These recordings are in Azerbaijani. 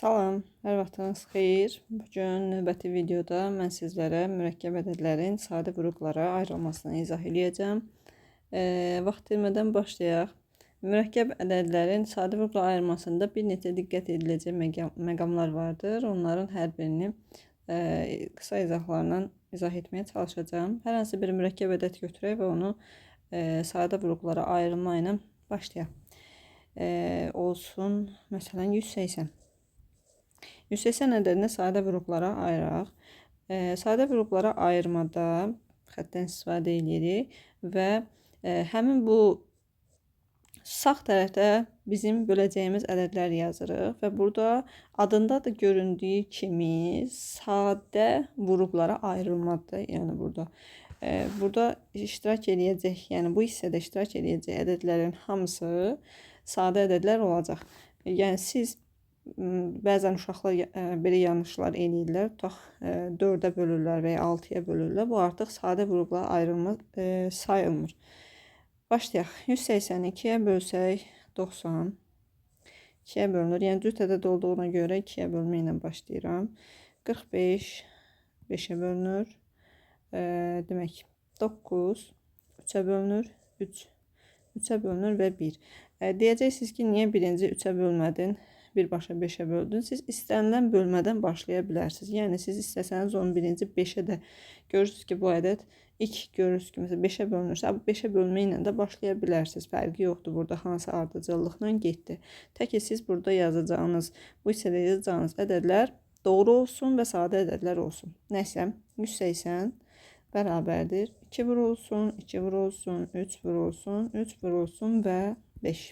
Salam, hər vaxtınız xeyir. Bugün növbəti videoda mən sizlərə mürəkkəb ədədlərin sadə qruplara ayrılmasını izah edəcəm. Vaxt itirmədən başlayaq. Mürəkkəb ədədlərin sadə qruplara ayrılmasında bir neçə diqqət ediləcək məqamlar vardır. Onların hər birini qısa izahlarla izah etməyə çalışacağım. Hər hansı bir mürəkkəb ədəd götürək və onu sadə qruplara ayrılma ilə başlayaq. Olsun, məsələn 180. 180 ədədini sadə qruplara ayıraq. Sadə qruplara ayırmada xəttdən istifadə edirik və həmin bu sağ tərəfdə bizim böləcəyimiz ədədlər yazırıq və burada adında da göründüyü kimi sadə qruplara ayrılmadır. Yəni burada iştirak edəcək, yəni bu hissədə iştirak edəcək ədədlərin hamısı sadə ədədlər olacaq. Yəni siz bəzən uşaqlar belə yanlışlar edirlər. Tutaq 4-ə bölürlər və ya 6-ya bölürlər. Bu artıq sadə qruplara ayrılma sayılmır. Başlayaq. 182-yə bölsək 90. 2-yə bölünür. Yəni cüt ədəd olduğuna görə 2-yə bölmə ilə başlayıram. 45 5-ə bölünür. Demək 9 3-ə bölünür. 3 3-ə bölünür və 1. Deyəcəksiniz ki, niyə birinci 3-ə bölmədin? Birbaşa 5-ə böldün. Siz istənilən bölmədən başlaya bilərsiniz. Yəni siz istəsəniz 11-ci 5-ə də görürsünüz ki, bu ədəd ilk görürsünüz ki, məsələn 5-ə bölünürsə, bu 5-ə bölmə ilə də başlaya bilərsiniz. Fərqi yoxdur burada hansı ardıcıllıqla getdi. Tək ki siz burada yazacağınız, bu hissədə yazacağınız ədədlər doğru olsun və sadə ədədlər olsun. Nəsə 180 bərabərdir. 2 vurulsun, 2 vurulsun, 3 vurulsun, 3 vurulsun və 5.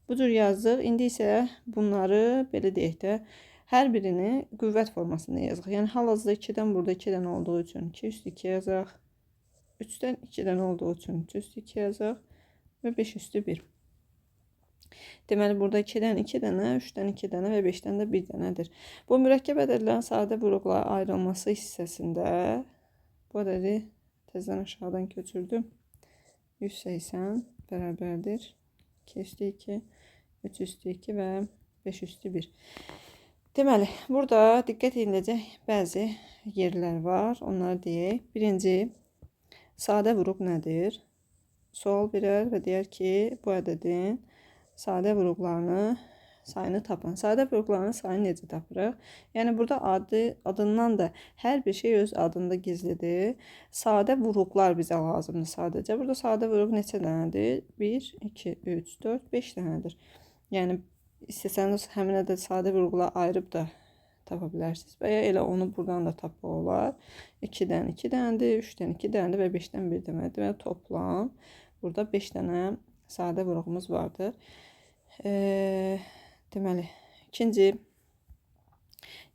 Bu cür yazdıq. İndi isə bunları belə deyək də hər birini qüvvət formasında yazıq. Yəni hal-hazırda 2-dən burada 2-dən olduğu üçün 2 üstü 2 yazaq. 3-dən 2-dən olduğu üçün 3 üstü 2 yazaq və 5 üstü 1. Deməli burada 2-dən 2 dənə, 3-dən 2 dənə və 5-dən də 1 dənədir. Bu mürəkkəb ədədlərin sadə qruplara ayrılması hissəsində bu ədədi təzədən aşağıdan köçürdüm. 180 bərabərdir 2 üstü 2, 3 üstü 2 və 5 üstü 1. Deməli, burada diqqət ediləcək bəzi yerlər var. Onları deyək. Birinci, sadə qrup nədir? Sual verər və deyər ki, bu ədədin sadə qruplarını sayını tapın. Sadə qrupların sayını necə tapırıq? Yəni burada adından da hər bir şey öz adında gizlidir. Sadə qruplar bizə lazımdır sadəcə. Burada sadə qrup neçə dənədir? 1, 2, 3, 4, 5 dənədir. Yəni istəsəniz həmin ədəd sadə qruplara ayırıb da tapa bilərsiniz. Və ya elə onu buradan da tapmaq olar. 2-dən 2 dənədir, 3-dən 2 dənədir və 5-dən 1 dənədir. Deməli toplam burada 5 dənə sadə qrupumuz vardır. Deməli, ikinci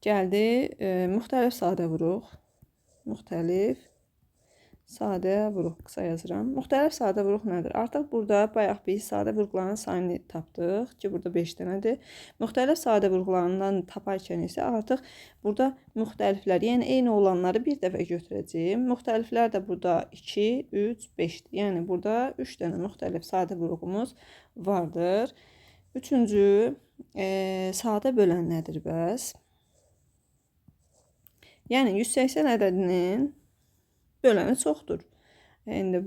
gəldi müxtəlif sadə qrup. Müxtəlif sadə qrup qısa yazıram. Müxtəlif sadə qrup nədir? Artıq burada bayaq biz sadə qrupların sayını tapdıq ki, burada 5 dənədir. Müxtəlif sadə qruplarından taparkən isə artıq burada müxtəliflər, yəni eyni olanları bir dəfə götürəcəyim. Müxtəliflər də burada 2, 3, 5-dir. Yəni burada 3 dənə müxtəlif sadə qrupumuz vardır. Üçüncü, sadə bölən nədir bəs? Yəni 180 ədədinin böləni çoxdur. Yəni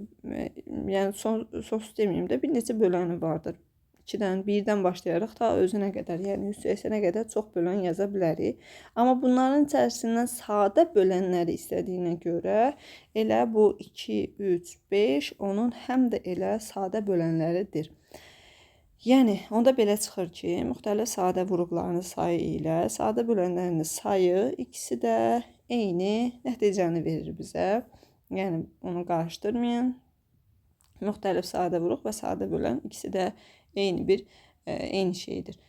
sos deməyim də bir neçə böləni vardır. 2-dən, 1-dən başlayaraq ta özünə qədər, yəni 180-ə qədər çox bölən yaza bilərik. Amma bunların içərisindən sadə bölənləri istədiyinə görə elə bu 2, 3, 5 onun həm də elə sadə bölənləridir. Yəni, onda belə çıxır ki, müxtəlif sadə qruplarının sayı ilə sadə bölənlərin sayı ikisi də eyni nəticəni verir bizə. Yəni, onu qarışdırmayın. Müxtəlif sadə qrup və sadə bölən ikisi də eyni şeydir.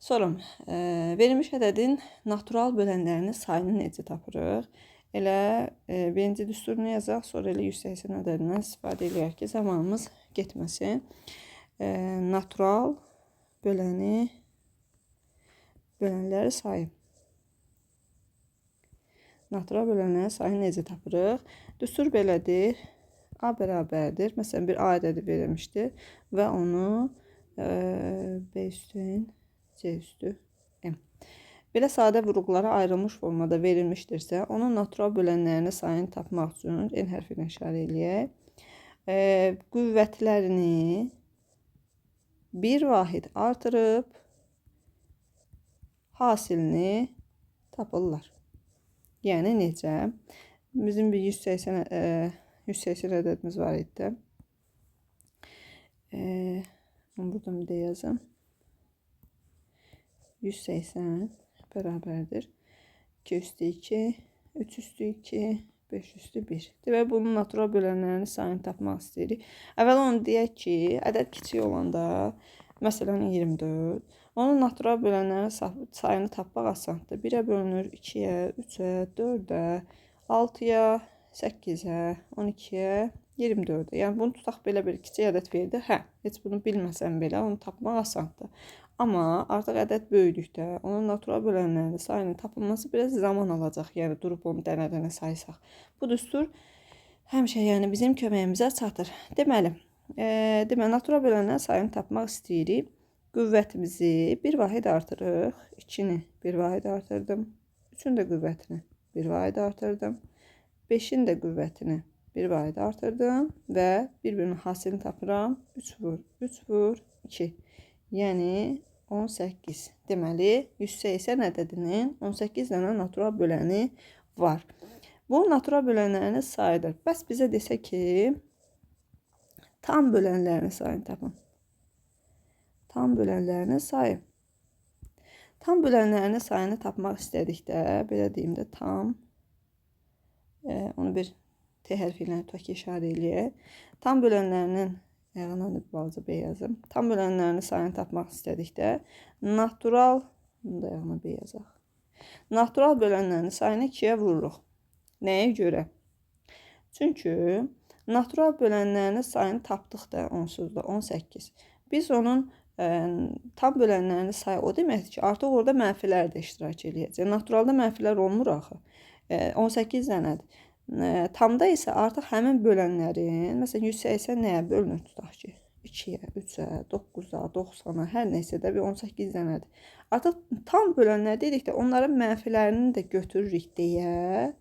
Sonra, verilmiş ədədin natural bölənlərinin sayını necə tapırıq? Elə birinci düsturunu yazaq, sonra elə 180 ədədindən istifadə edək ki, zamanımız getməsin. Natural bölənləri sayı. Natural bölənlərin sayını necə tapırıq? Düstur belədir. A bərabərdir. Məsələn, bir A ədədi verilmişdir və onu B üstü C üstü M. belə sadə vurğulara ayrılmış formada verilmişdirsə, onun natural bölənlərinin sayını tapmaq üçün N hərfinə işarə eləyək. Qüvvətlərini bir vahid artırıb hasilini tapırlar. Yəni necə? Bizim bir 180 ədədimiz var idi. Buradan bir də yazım. 180 bərabərdir 2 üstü 2, 3 üstü 2, 5 üstü 1. Demək, bunun natural bölənlərinin sayını tapmaq istəyirik. Əvvəla onu deyək ki, ədəd kiçik olanda, məsələn 24, onun natural bölənlərinin sayını tapmaq asandır. 1-ə bölünür, 2-yə, 3-ə, 4-ə, 6-ya, 8-ə, 12-yə, 24-ə. Yəni bunu tutaq belə bir kiçik ədəd verdi. Heç bunu bilməsən belə onu tapmaq asandır. Amma artıq ədəd böyüdükdə onun natural bölənlərinin sayının tapılması biraz zaman alacaq. Yəni durub onu dənə-dənə saysaq. Bu düstur həmişə yəni bizim köməyimizə çatır. Deməli, natural bölənlərin sayını tapmaq istəyirik. Qüvvətimizi bir vahid artırırıq. 2-ni bir vahid artırdım. 3-ün də qüvvətini bir vahid artırdım. 5-in də qüvvətini bir vahid artırdım və bir-birinin hasilini tapıram. 3 vur 3 vur 2. Yəni 18. Deməli, 180 ədədinin 18 dənə natural böləni var. Bu natural bölənlərinin sayıdır. Bəs bizə desə ki, tam bölənlərinin sayını tapın. Tam bölənlərinin sayı. Tam bölənlərinin sayını tapmaq istədikdə, belə deyim də tam, onu bir T hərfi ilə tutaq işarə eləyək. Tam bölənlərinin ayağına bir balaca B yazım. Tam bölənlərinin sayını tapmaq istədikdə natural, bunu da ayağına B yazaq. Natural bölənlərinin sayını 2-yə vururuq. Nəyə görə? Çünki natural bölənlərinin sayını tapdıqda onsuz da 18. Biz onun tam bölənlərinin sayı o deməkdir ki, artıq orada mənfilər də iştirak eləyəcək. Naturalda mənfilər olmur axı. 18 dənədir. Tamda isə artıq həmin bölənlərin, məsələn 180 nəyə bölünür tutaq ki? 2-yə, 3-ə, 9-a, 90-a, hər neysə də bir 18 dənədir. Artıq tam bölənlər dedikdə onların mənfilərini də götürürük deyə.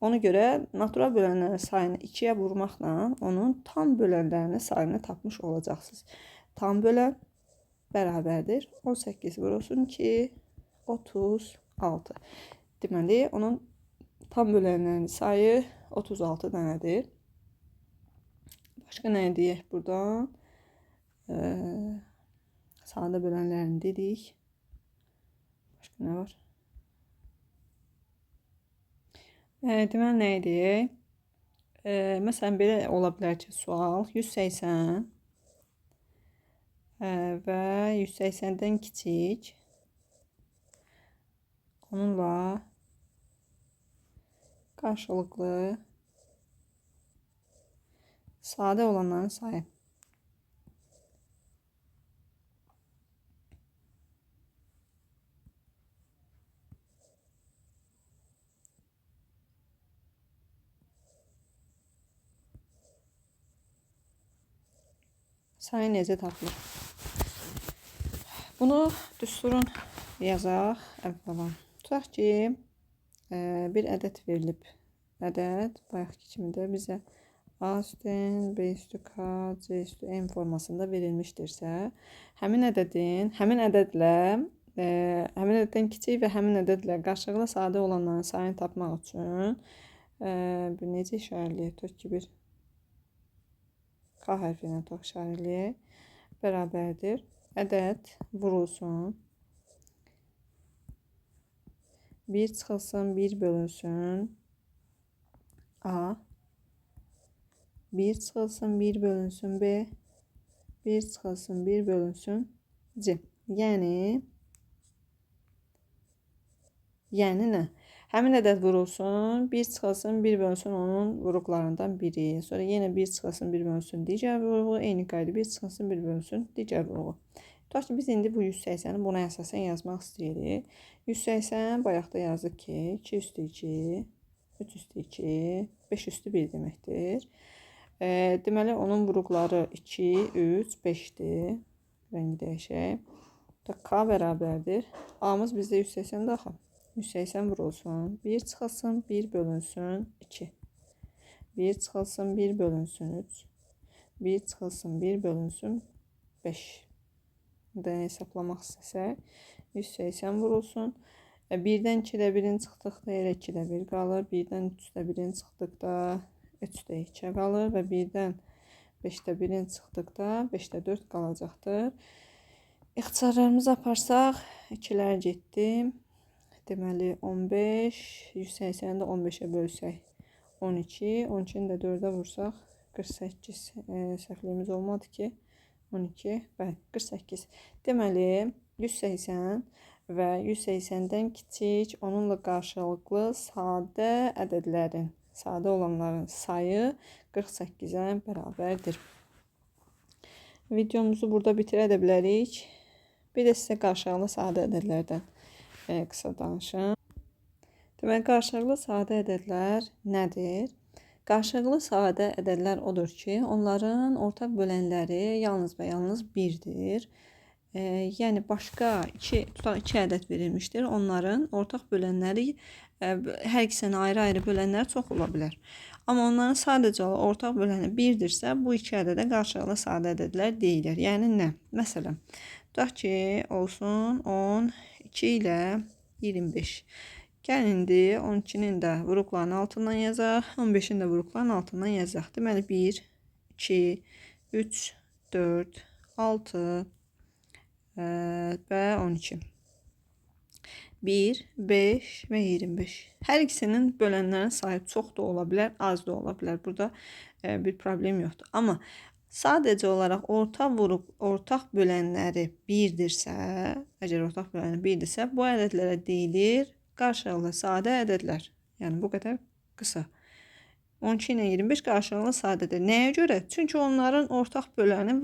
Ona görə natural bölənlərin sayını 2-yə vurmaqla onun tam bölənlərinin sayını tapmış olacaqsınız. Tam bölən bərabərdir 18 vurulsun 2, 36. Deməli, onun tam bölənlərin sayı 36 dənədir. Başqa nə deyək buradan? Sadə bölənlərini dedik. Başqa nə var? Deməli, nə deyək? Məsələn, belə ola bilər ki, sual 180 və 180-dən kiçik. Onunla qarşılıqlı sadə olanların sayı. Sayı necə tapılır? Bunu düsturun yazaq əvvəla. Tutaq ki, bir ədəd verilib. Ədəd bayaqki kimi də bizə A üstü N, B üstü K, C üstü N formasında verilmişdirsə, həmin ədəddən kiçik və həmin ədədlə qarşılıqlı sadə olanların sayını tapmaq üçün bir necə işarələyək? Tutaq ki, bir K hərfi ilə tutaq işarələyək. Bərabərdir. Ədəd vurulsun. 1 çıxılsın, 1 bölünsün A. 1 çıxılsın, 1 bölünsün B. 1 çıxılsın, 1 bölünsün C. Yəni nə? Həmin ədəd vurulsun, 1 çıxılsın, 1 bölünsün onun vuruqlarından biri. Sonra yenə 1 çıxılsın, 1 bölünsün digər vuruğu. Eyni qayda 1 çıxılsın, 1 bölünsün digər vuruğu. Tutaq ki, biz indi bu 180-i buna əsasən yazmaq istəyirik. 180 bayaqda yazdıq ki, 2 üstü 2, 3 üstü 2, 5 üstü 1 deməkdir. Deməli, onun vuruqları 2, 3, 5-dir. Rəngi dəyişək. K bərabərdir. A-mız bizdə 180 daxil. 180 vurulsun. 1 çıxılsın, 1 bölünsün 2. 1 çıxılsın, 1 bölünsün 3. 1 çıxılsın, 1 bölünsün 5. Buradan hesaplamaq istəsək 180 vurulsun. 1-dən 2-də 1-in çıxdıqda elə 2-də 1 qalır. 1-dən 3-də 1-in çıxdıqda 3-də 2 qalır və 1-dən 5-də 1-in çıxdıqda 5-də 4 qalacaqdır. İxtisarlarımızı aparsaq 2-lər getdi. Deməli 15, 180-i də 15-ə bölsək 12, 12-ni də 4-ə vursaq 48. Səhvliyimiz olmadı ki. 12, bəli, 48. Deməli 180 və 180-dən kiçik, onunla qarşılıqlı sadə ədədlərin, sadə olanların sayı 48-ə bərabərdir. Videomuzu burada bitirə də bilərik. Bir də sizə qarşılıqlı sadə ədədlərdən qısa danışım. Deməli, qarşılıqlı sadə ədədlər nədir? Qarşılıqlı sadə ədədlər odur ki, onların ortaq bölənləri yalnız və yalnız 1-dir. Yəni, başqa iki ədəd verilmişdir. Onların ortaq bölənləri, hər ikisini ayrı-ayrı bölənləri çox ola bilər. Amma onların sadəcə ortaq böləni 1-dirsə, bu iki ədədə qarşılıqlı sadə ədədlər deyilir. Yəni, nə? Məsələn, tutaq ki, olsun 12 ilə 25. Gəlin indi 12-nin də vuruqlarının altından yazaq, 15-in də vuruqlarının altından yazaq. Deməli, 1, 2, 3, 4, 6 və 12. 1, 5 və 25. Hər ikisinin bölənlərin sayı çox da ola bilər, az da ola bilər. Burada bir problem yoxdur. Amma sadəcə olaraq ortaq bölənləri 1-dirsə, əgər ortaq böləni 1-dirsə, bu ədədlərə deyilir qarşılıqlı sadə ədədlər. Yəni, bu qədər qısa. 12 ilə 25 qarşılıqlı sadədir. Nəyə görə? Çünki onların ortaq böləni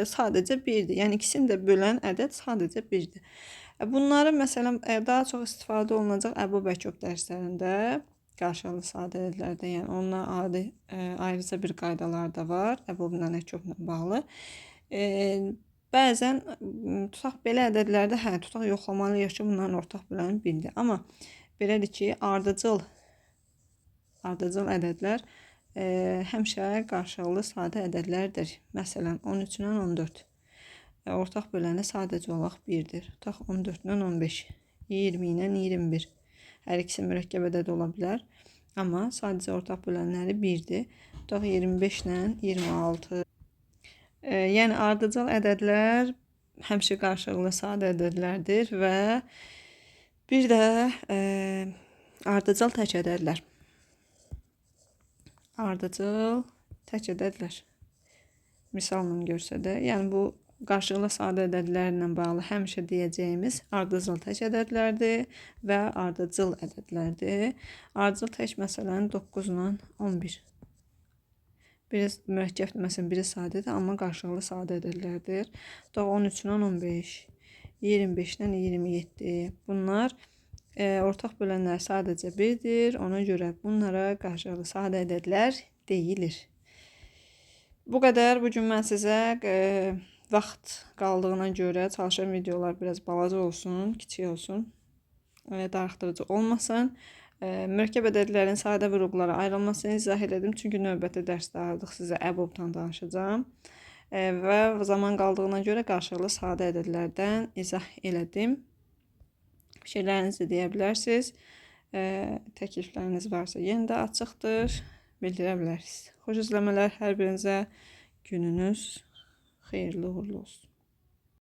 sadəcə 1-dir. Yəni, ikisini də bölən ədəd sadəcə 1-dir. Bunları, məsələn, daha çox istifadə olunacaq Əbu Bəkov dərslərində, qarşılıqlı sadə ədədlərdə, yəni onunla ayrıca bir qaydalar da var, Əbu Bəkovla bağlı. Bəzən, tutaq belə ədədlərdə, tutaq yoxlamalıyıq ki, bunların ortaq böləni 1-dir. Amma belədir ki, ardıcıl ədədlər həmişə qarşılıqlı sadə ədədlərdir. Məsələn, 13 ilə 14. Ortaq böləni sadəcə olaraq 1-dir. Tutaq 14 ilə 15. 20 ilə 21. Hər ikisi mürəkkəb ədəd ola bilər. Amma sadəcə ortaq bölənləri 1-dir. Tutaq 25 ilə 26. Yəni, ardıcıl ədədlər həmişə qarşılıqlı sadə ədədlərdir və bir də ardıcıl tək ədədlər. Ardıcıl tək ədədlər. Misalla görsədə, yəni bu qarşılıqlı sadə ədədlərlə bağlı həmişə deyəcəyimiz ardıcıl tək ədədlərdir və ardıcıl ədədlərdir. Ardıcıl tək məsələn 9 ilə 11. Biri mürəkkəbdir, məsələn, biri sadədir, amma qarşılıqlı sadə ədədlərdir. 13 ilə 15, 25 ilə 27. Bunlar ortaq bölənlər sadəcə 1-dir. Ona görə bunlara qarşılıqlı sadə ədədlər deyilir. Bu qədər. Bugün mən sizə vaxt qaldığına görə çalışan videolar biraz balaca olsun, kiçik olsun, darıxdırıcı olmasın. Mürəkkəb ədədlərin sadə vuruqlara ayrılmasını izah elədim. Çünki növbəti dərsdə artıq sizə əbobdan danışacağım. Və zaman qaldığına görə qarşılıqlı sadə ədədlərdən izah elədim. Fikirlərinizi deyə bilərsiniz. Təklifləriniz varsa yenə də açıqdır. Bildirə bilərsiniz. Xoş izləmələr hər birinizə. Gününüz xeyirli uğurlu olsun.